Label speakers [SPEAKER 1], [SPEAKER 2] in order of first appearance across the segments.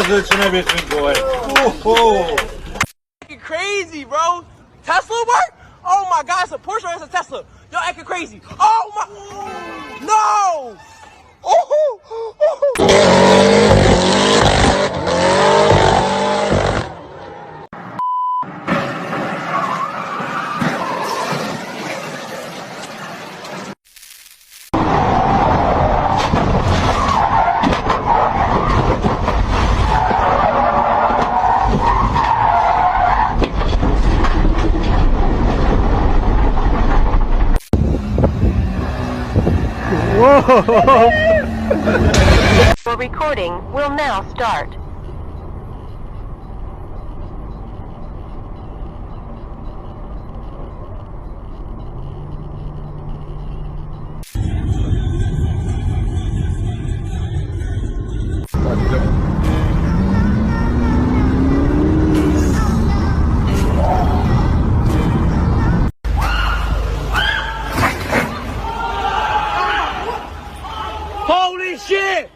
[SPEAKER 1] Ağzı bir boy. Oh.
[SPEAKER 2] Crazy, bro. Tesla work? Oh my God, it's a Porsche or it's a Tesla. Y'all acting crazy. Oh my. No.
[SPEAKER 3] Whoa! Your recording will now start.
[SPEAKER 2] Holy shit!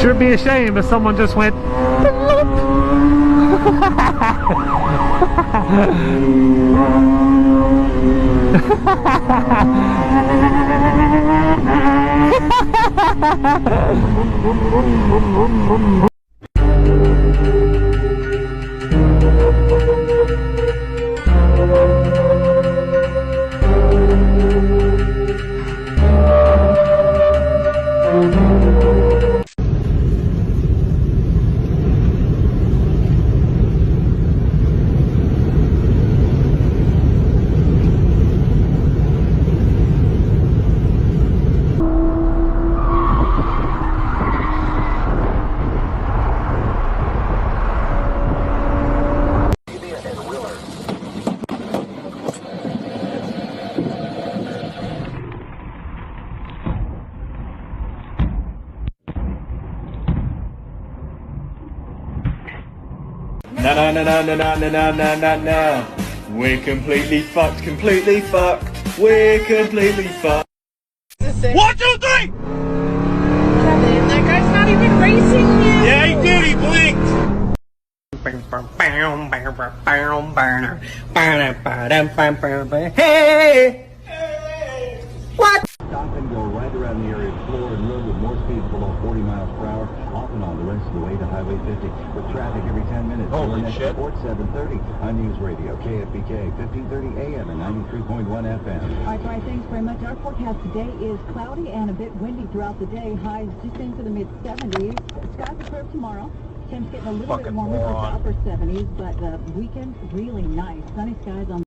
[SPEAKER 4] Should be ashamed if someone just went.
[SPEAKER 1] No. We're completely fucked. We're completely fucked. 1, 2, 3!
[SPEAKER 5] Kevin, that guy's not even racing you.
[SPEAKER 1] Yeah, he did. He blinked.
[SPEAKER 2] Hey! What?
[SPEAKER 6] Stop and go right around the area of Florida Road with more speeds below 40 miles per hour, off and on the rest of the way to Highway 50, with traffic every 10 minutes.
[SPEAKER 1] Holy shit.
[SPEAKER 6] Report 7:30 on News Radio, KFBK, 1530 AM and 93.1 FM.
[SPEAKER 7] All right, Brian, thanks very much. Our forecast today is cloudy and a bit windy throughout the day. Highs just into the mid-70s. Skies are clear tomorrow. Temps getting a little bit warmer to the upper 70s, but the weekend really nice. Sunny skies on